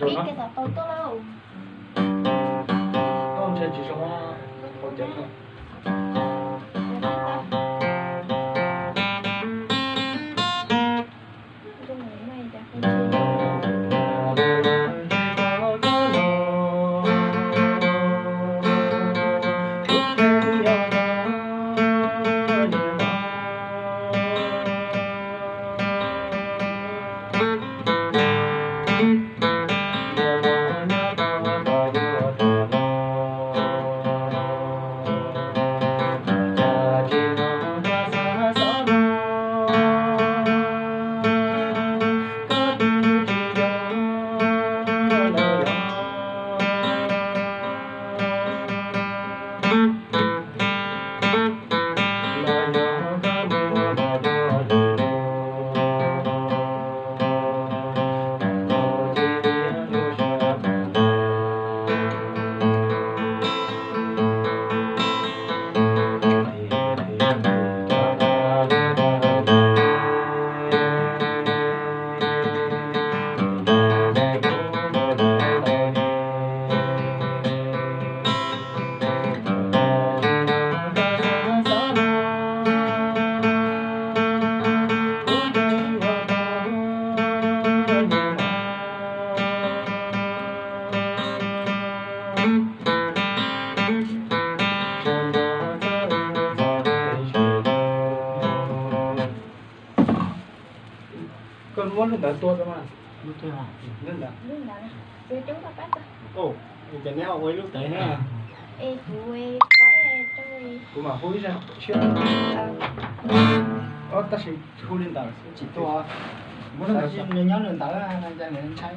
biết cái tao tôi đâu không chơi chỉ số hỗ trợ thôi con muốn lên tua cơ mà lúc thế hả lên đã tôi chúng ta bắt ồ cái này họ mới lúc tới ha ê vui quái tôi cũng mà hối ra chưa ta chỉ hối lên đảo chỉ tua muốn tại lên vì đảo mình nhớ lên tới anh cha mình thấy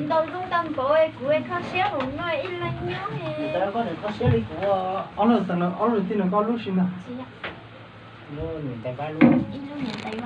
đâu trung tâm của em khó xéo một nơi ít lên nhớ người thì ta có thể có xếp đi của ở lần tin nó có lúc xin nào chị ạ nó mình tay vai luôn ít lúc nhận tay